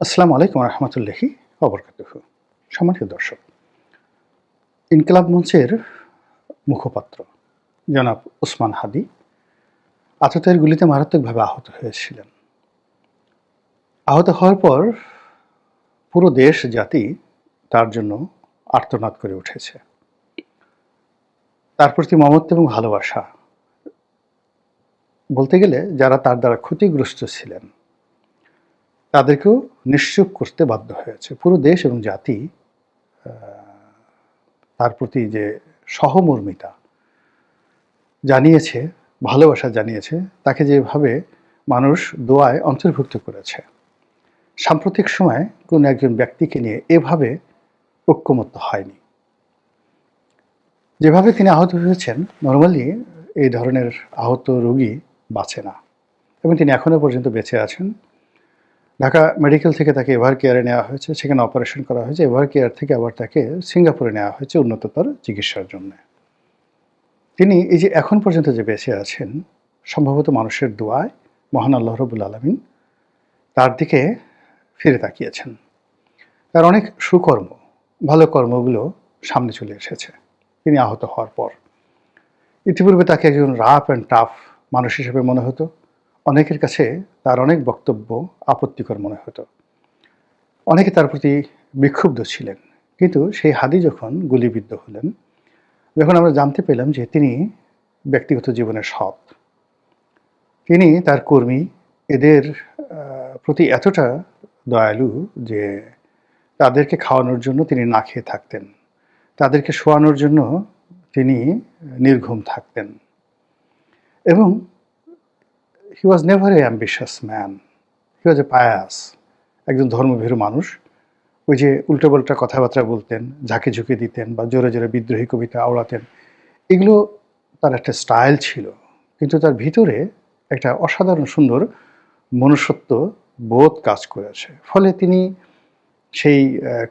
আসসালামু আলাইকুম রহমতুল্লাহি ওবরকাতুহু। সম্মানিত দর্শক, ইনকিলাব মঞ্চের মুখপাত্র জনাব ওসমান হাদি আততায়ীর গুলিতে মারাত্মকভাবে আহত হয়েছিলেন। আহত হওয়ার পর পুরো দেশ জাতি তার জন্য আর্তনাদ করে উঠেছে। তার প্রতি মমত্ব এবং ভালোবাসা, বলতে গেলে যারা তার দ্বারা ক্ষতিগ্রস্ত ছিলেন তাদেরকেও নিশ্চুপ করতে বাধ্য হয়েছে। পুরো দেশ এবং জাতি তার প্রতি যে সহমর্মিতা জানিয়েছে, ভালোবাসা জানিয়েছে, তাকে যেভাবে মানুষ দোয়ায় অন্তর্ভুক্ত করেছে, সাম্প্রতিক সময়ে কোনো একজন ব্যক্তিকে নিয়ে এভাবে ঐক্যমত্য হয়নি। যেভাবে তিনি আহত হয়েছেন, নর্মালি এই ধরনের আহত রোগী বাঁচে না, এবং তিনি এখনও পর্যন্ত বেঁচে আছেন। ঢাকা মেডিকেল থেকে তাকে এভার কেয়ারে নেওয়া হয়েছে, সেখানে অপারেশন করা হয়েছে। এভার কেয়ার থেকে আবার তাকে সিঙ্গাপুরে নেওয়া হয়েছে উন্নততর চিকিৎসার জন্য। তিনি এই যে এখন পর্যন্ত যে বেঁচে আছেন, সম্ভবত মানুষের দোয়ায় মহান আল্লাহ রাব্বুল আলামিন তার দিকে ফিরে তাকিয়েছেন। তার অনেক সুকর্ম, ভালো কর্মগুলো সামনে চলে এসেছে তিনি আহত হওয়ার পর। ইতিপূর্বে তাকে একজন রাফ অ্যান্ড টাফ মানুষ হিসেবে মনে হতো। অনেকের কাছে তার অনেক বক্তব্য আপত্তিকর মনে হতো। অনেকে তার প্রতি বিক্ষুব্ধ ছিলেন। কিন্তু সেই হাদি যখন গুলিবিদ্ধ হলেন, যখন আমরা জানতে পেলাম যে তিনি ব্যক্তিগত জীবনে সৎ, তিনি তার কর্মী এদের প্রতি এতটা দয়ালু যে তাদেরকে খাওয়ানোর জন্য তিনি না খেয়ে থাকতেন, তাদেরকে শোয়ানোর জন্য তিনি নির্ঘুম থাকতেন, এবং he was never a ambitious man, he was a pious, একজন ধর্মভীরু মানুষ। ওই যে উল্টোপাল্টা কথাবার্তা বলতেন, ঝাঁকে ঝুঁকে দিতেন বা জোরে জোরে বিদ্রোহী কবিতা আওড়াতেন, এগুলো তার একটা স্টাইল ছিল। কিন্তু তার ভিতরে একটা অসাধারণ সুন্দর মনুষ্যত্ব বোধ কাজ করেছে। ফলে তিনি সেই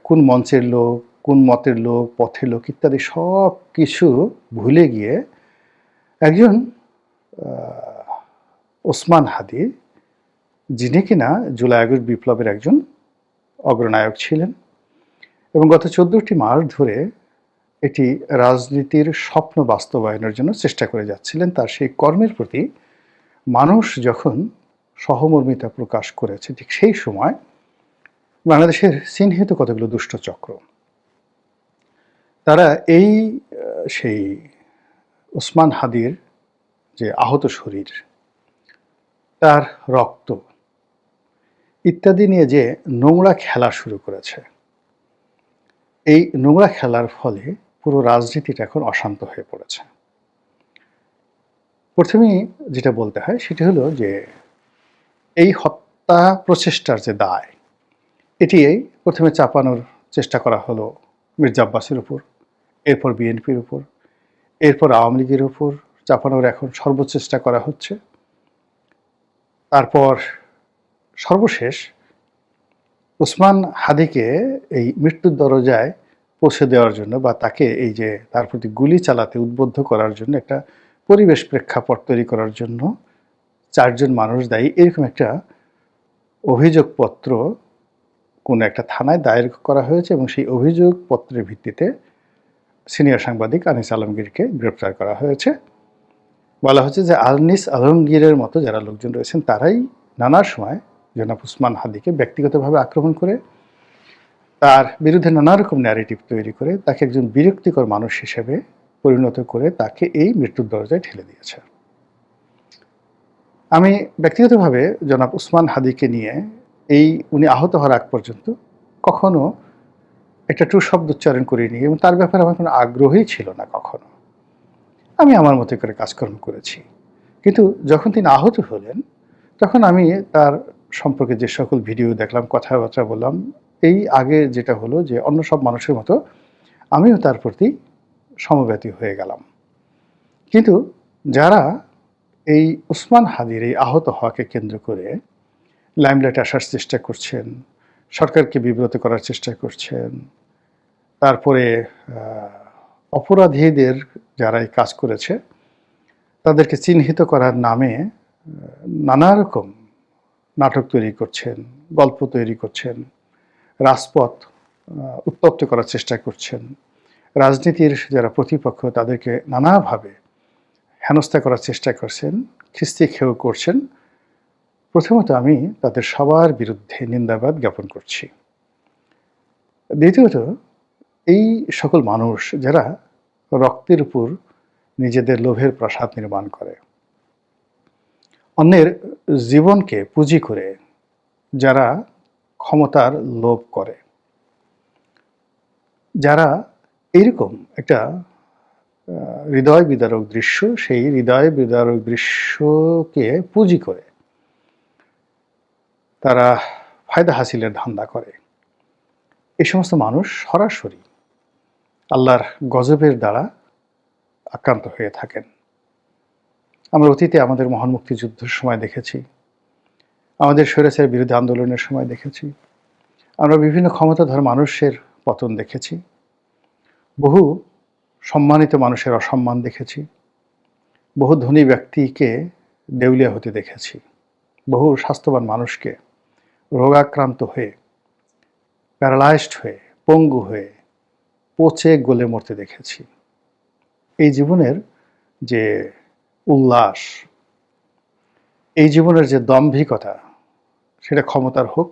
কোন মঞ্চের লোক, কোন মতের লোক, পথের লোক ইত্যাদি সব কিছু ভুলে গিয়ে একজন ওসমান হাদি, যিনি কিনা জুলাই আগস্ট বিপ্লবের একজন অগ্রনায়ক ছিলেন এবং গত 14টি মাস ধরে এটি রাজনীতির স্বপ্ন বাস্তবায়নের জন্য চেষ্টা করে যাচ্ছিলেন। তার সেই কর্মের প্রতি মানুষ যখন সহমর্মিতা প্রকাশ করেছে, ঠিক সেই সময় বাংলাদেশের চিহ্নিত কতগুলো দুষ্ট চক্র, তারা এই সেই ওসমান হাদির যে আহত শরীর, তার রক্ত ইত্যাদি নিয়ে যে নোংরা খেলা শুরু করেছে। এই নোংরা খেলার ফলে পুরো রাজনীতিটা এখন অশান্ত হয়ে পড়েছে। প্রথমেই যেটা বলতে হয় সেটা হলো যে এই হত্যা প্রচেষ্টার যে দায়, এটি প্রথমে চাপানোর চেষ্টা করা হলো মির্জা আব্বাসের উপর, এরপর বিএনপির উপর, এরপর আওয়ামী লীগের উপর চাপানোর এখন সর্বচেষ্টা করা হচ্ছে। তারপর সর্বশেষ ওসমান হাদিকে এই মৃত্যুর দরজায় পৌঁছে দেওয়ার জন্য বা তাকে এই যে তার প্রতি গুলি চালাতে উদ্বুদ্ধ করার জন্য একটা পরিবেশ প্রেক্ষাপট তৈরি করার জন্য 4 জন মানুষ দায়ী, এরকম একটা অভিযোগপত্র কোনো একটা থানায় দায়ের করা হয়েছে এবং সেই অভিযোগপত্রের ভিত্তিতে সিনিয়র সাংবাদিক আনিস আলমগীরকে গ্রেপ্তার করা হয়েছে। বলা হচ্ছে যে আনিস আলমগীরের মতো যারা লোকজন রয়েছেন তারাই নানা সময় জনাব ওসমান হাদিকে ব্যক্তিগতভাবে আক্রমণ করে, তার বিরুদ্ধে নানা রকম ন্যারেটিভ তৈরি করে তাকে একজন বিরক্তিকর মানুষ হিসেবে পরিণত করে তাকে এই মৃত্যুর দরজায় ঠেলে দিয়েছে। আমি ব্যক্তিগতভাবে জনাব ওসমান হাদিকে নিয়ে উনি আহত হওয়ার আগ পর্যন্ত কখনো একটা টু শব্দ উচ্চারণ করিনি এবং তার ব্যাপারে আমার কোনো আগ্রহই ছিল না কখনো। আমি আমার মতো করে কাজকর্ম করেছি। কিন্তু যখন তিনি আহত হলেন তখন আমি তার সম্পর্কে যে সকল ভিডিও দেখলাম, কথাবার্তা বললাম, এই আগে যেটা হলো যে অন্য সব মানুষের মতো আমিও তার প্রতি সমব্যথী হয়ে গেলাম। কিন্তু যারা এই ওসমান হাদির এই আহত হওয়াকে কেন্দ্র করে লাইমলাইটে আসার চেষ্টা করছেন, সরকারকে বিব্রত করার চেষ্টা করছেন, তারপরে অপরাধীদের যারা এই কাজ করেছে তাদেরকে চিহ্নিত করার নামে নানা রকম নাটক তৈরি করছেন, গল্প তৈরি করছেন, রাজপথ উত্তপ্ত করার চেষ্টা করছেন, রাজনীতির যারা প্রতিপক্ষ তাদেরকে নানাভাবে হেনস্থা করার চেষ্টা করছেন, খিস্তি খেয়েও করছেন, প্রথমত আমি তাদের সবার বিরুদ্ধে নিন্দাবাদ জ্ঞাপন করছি। দ্বিতীয়ত, এই সকল মানুষ যারা রক্তের উপর নিজেদের লোভের প্রাসাদ নির্মাণ করে, অন্যের জীবনকে পুঁজি করে যারা ক্ষমতার লোভ করে, যারা এইরকম একটা হৃদয় বিদারক দৃশ্য, সেই হৃদয় বিদারক দৃশ্যকে পুঁজি করে তারা ফায়দা হাসিলের ধান্দা করে, এই সমস্ত মানুষ সরাসরি আল্লাহর গজবের দ্বারা আক্রান্ত হয়ে থাকেন। আমরা অতীতে আমাদের মহান মুক্তিযুদ্ধের সময় দেখেছি, আমাদের স্বৈরাচারের বিরুদ্ধে আন্দোলনের সময় দেখেছি, আমরা বিভিন্ন ক্ষমতাধর মানুষের পতন দেখেছি, বহু সম্মানিত মানুষের অসম্মান দেখেছি, বহু ধনী ব্যক্তিকে দেউলিয়া হতে দেখেছি, বহু স্বাস্থ্যবান মানুষকে রোগাক্রান্ত হয়ে, প্যারালাইজড হয়ে, পঙ্গু হয়ে, পচে গলে মরতে দেখেছি। এই জীবনের যে উল্লাস, এই জীবনের যে দম্ভিকতা, সেটা ক্ষমতার হোক,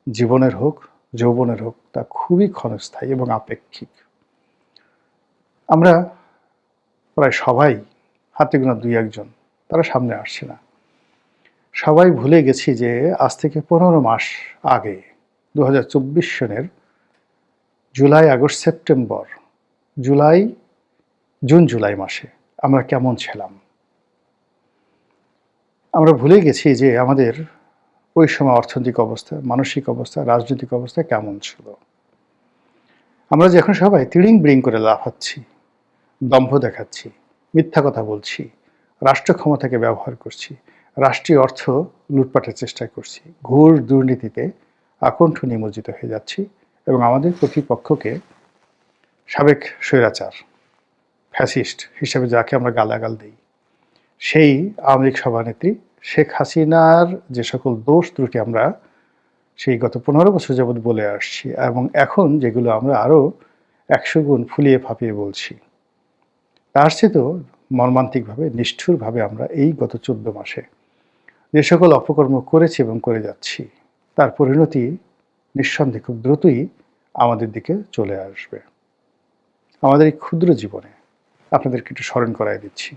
জীবনের হোক, যৌবনের হোক, তা খুবই ক্ষণস্থায়ী এবং আপেক্ষিক। আমরা প্রায় সবাই, হাতে গোনা দুই একজন, তারা সামনে আসছে না, সবাই ভুলে গেছি যে আজ থেকে 15 মাস আগে 2024 সনের July, August, September, June July মাসে আমরা কেমন ছিলাম। আমরা ভুলে গেছি যে আমাদের ওই সময় অর্থনৈতিক অবস্থা, মানসিক অবস্থা, রাজনৈতিক অবস্থা কেমন ছিল। আমরা যে এখন সবাই তিড়িং বিড়িং করে লাফাচ্ছি, দম্ভ দেখাচ্ছি, মিথ্যা কথা বলছি, রাষ্ট্র ক্ষমতাকে ব্যবহার করছি, রাষ্ট্রীয় অর্থ লুটপাটের চেষ্টা করছি, ঘোর দুর্নীতিতে আকণ্ঠ নিমজ্জিত হয়ে যাচ্ছি এবং আমাদের প্রতিপক্ষকে সাবেক স্বৈরাচার, ফ্যাসিস্ট হিসেবে যাকে আমরা গালাগাল দিই, সেই আওয়ামী লীগ সভানেত্রী শেখ হাসিনার যে সকল দোষ ত্রুটি আমরা সেই গত 15 বছর যাবৎ বলে আসছি এবং এখন যেগুলো আমরা আরও 100 গুণ ফুলিয়ে ফাঁপিয়ে বলছি, তার চেয়েও মর্মান্তিকভাবে, নিষ্ঠুরভাবে আমরা এই গত 14 মাসে যে সকল অপকর্ম করেছি এবং করে যাচ্ছি, তার পরিণতি নিঃসন্দেহে খুব দ্রুতই আমাদের দিকে চলে আসবে। আমাদের এই ক্ষুদ্র জীবনে আপনাদেরকে একটু স্মরণ করাই দিচ্ছি।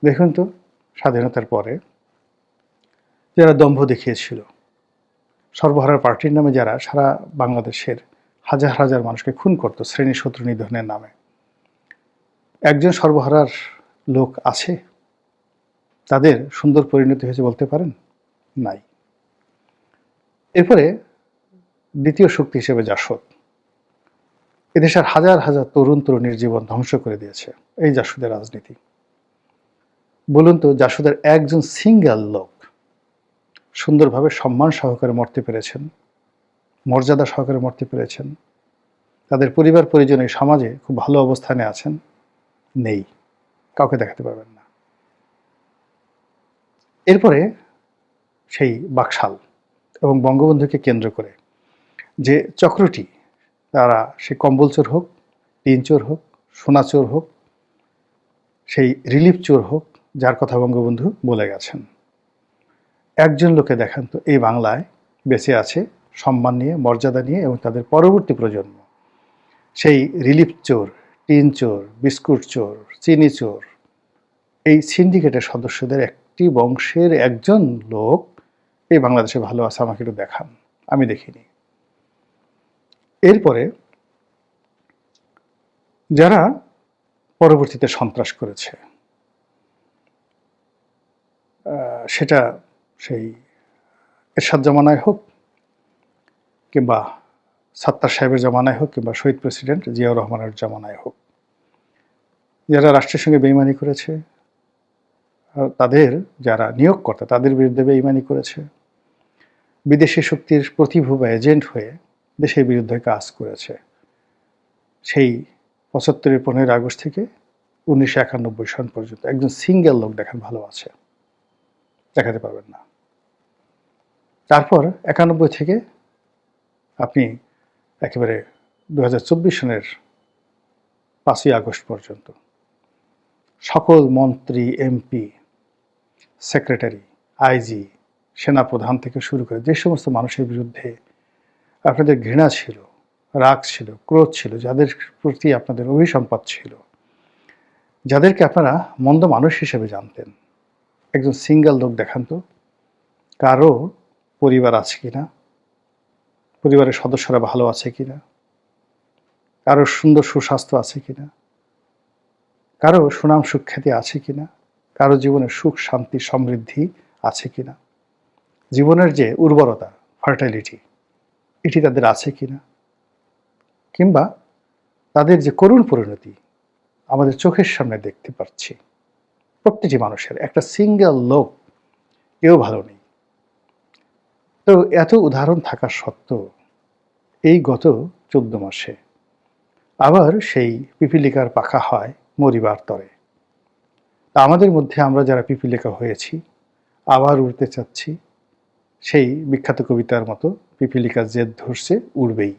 দেখুন তো, স্বাধীনতার পরে যারা দম্ভ দেখিয়েছিল, সর্বহারার পার্টির নামে যারা সারা বাংলাদেশের হাজার হাজার মানুষকে খুন করত শ্রেণী শত্রু নিধনের নামে, একজন সর্বহারার লোক আছে? তাদের সুন্দর পরিণতি হয়েছে বলতে পারেন? নাই। এরপরে দ্বিতীয় শক্তি হিসেবে জাসদ, এদেশের হাজার হাজার তরুণ তরুণীর জীবন ধ্বংস করে দিয়েছে এই জাসদের রাজনীতি। বলুন তো, জাসদের একজন সিঙ্গেল লোক সুন্দরভাবে সম্মান সহকারে মরতে পেরেছেন, মর্যাদা সহকারে মরতে পেরেছেন, তাদের পরিবার পরিজন এই সমাজে খুব ভালো অবস্থানে আছেন? নেই, কাউকে দেখাতে পারবেন না। এরপরে সেই বাকশাল এবং বঙ্গবন্ধুকে কেন্দ্র করে যে চক্রটি, তারা সে কম্বল চোর হোক, টিন চোর হোক, সোনা চোর হোক, সেই রিলিফ চোর হোক, যার কথা বঙ্গবন্ধু বলে গেছেন, একজন লোকে দেখান তো এই বাংলায় বেঁচে আছে সম্মান নিয়ে, মর্যাদা নিয়ে, এবং তাদের পরবর্তী প্রজন্ম সেই রিলিফ চোর, টিন চোর, বিস্কুট চোর, চিনি চোর, এই সিন্ডিকেটের সদস্যদের একটি বংশের একজন লোক এই বাংলাদেশে ভালো আছে আমাকে একটু দেখান, আমি দেখিনি। এরপরে যারা পরবর্তীতে সন্ত্রাস করেছে, সেটা সেই এরশাদ জামানায় হোক, কিংবা সাত্তার সাহেবের জামানায় হোক, কিংবা শহীদ প্রেসিডেন্ট জিয়াউর রহমানের জামানায় হোক, যারা রাষ্ট্রের সঙ্গে বেইমানি করেছে, তাদের যারা নিয়োগকর্তা তাদের বিরুদ্ধে বেইমানি করেছে, বিদেশি শক্তির প্রতিভূ বা এজেন্ট হয়ে দেশের বিরুদ্ধে কাজ করেছে, সেই 75-এর 15 আগস্ট থেকে 1991 সন পর্যন্ত একজন সিঙ্গেল লোক দেখান ভালো আছে, দেখাতে পারবেন না। তারপর 91 থেকে আপনি একেবারে 2024 সনের 5ই আগস্ট পর্যন্ত সকল মন্ত্রী, এমপি, সেক্রেটারি, আইজি, সেনাপ্রধান থেকে শুরু করে যে সমস্ত মানুষের বিরুদ্ধে আপনাদের ঘৃণা ছিল, রাগ ছিল, ক্রোধ ছিল, যাদের প্রতি আপনাদের অভিসম্পাত ছিল, যাদেরকে আপনারা মন্দ মানুষ হিসেবে জানতেন, একজন সিঙ্গেল লোক দেখান তো, কারো পরিবার আছে কিনা, পরিবারের সদস্যরা ভালো আছে কিনা, কারো সুন্দর সুস্বাস্থ্য আছে কিনা, কারো সুনাম সুখ্যাতি আছে কিনা, কারো জীবনে সুখ শান্তি সমৃদ্ধি আছে কিনা, জীবনের যে উর্বরতা, ফার্টাইলিটি, এটি তাদের আছে কিনা, কিংবা তাদের যে করুণ পরিণতি আমাদের চোখের সামনে দেখতে পাচ্ছি। প্রত্যেকটি মানুষের, একটা সিঙ্গেল লোক কেউ ভালো নেই। তো এত উদাহরণ থাকা সত্ত্বেও এই গত 14 মাসে আবার সেই পিপীলিকার পাখা হয় মরিবার তরে। তা আমাদের মধ্যে আমরা যারা পিপীলিকা হয়েছি আবার উড়তে চাচ্ছি, সেই বিখ্যাত কবিতার মতো পিপীলিকা জেদ ধরছে উড়বেই,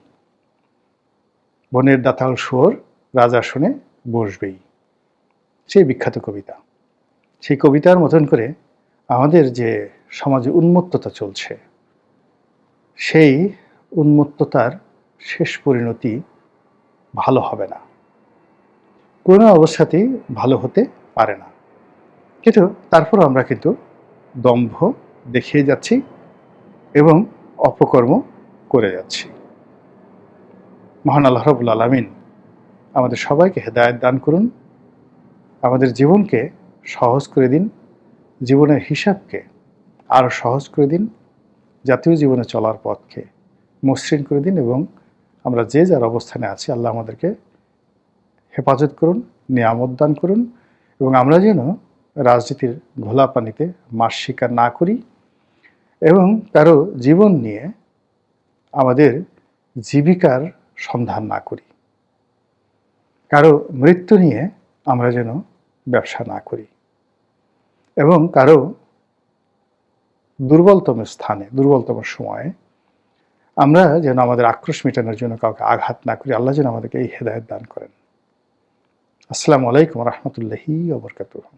বনের দাতাল শুয়োর রাজাসনে বসবেই, সেই বিখ্যাত কবিতা। সেই কবিতার মতন করে আমাদের যে সমাজে উন্মত্ততা চলছে, সেই উন্মত্ততার শেষ পরিণতি ভালো হবে না, কোনো অবস্থাতেই ভালো হতে পারে না। কিন্তু তারপর আমরা কিন্তু দম্ভ দেখিয়ে যাচ্ছি এবং অপকর্ম করে যাচ্ছি। মহান আল্লাহ রাব্বুল আলামিন আমাদের সবাইকে হেদায়েত দান করুন, আমাদের জীবনকে সহজ করে দিন, জীবনের হিসাবকে আরও সহজ করে দিন, জাতীয় জীবনে চলার পথকে মসৃণ করে দিন, এবং আমরা যে যার অবস্থানে আছি আল্লাহ আমাদেরকে হেফাজত করুন, নিয়ামত দান করুন, এবং আমরা যেন রাজনীতির ঘোলা পানিতে মাছ শিকার না করি এবং কারো জীবন নিয়ে আমাদের জীবিকার সন্ধান না করি, কারো মৃত্যু নিয়ে আমরা যেন ব্যবসা না করি, এবং কারো দুর্বলতম স্থানে, দুর্বলতম সময়ে আমরা যেন আমাদের আক্রোশ মেটানোর জন্য কাউকে আঘাত না করি। আল্লাহ যেন আমাদেরকে এই হেদায়েত দান করেন। আসসালামু আলাইকুম ওয়া রাহমাতুল্লাহি ওয়া বারাকাতুহু।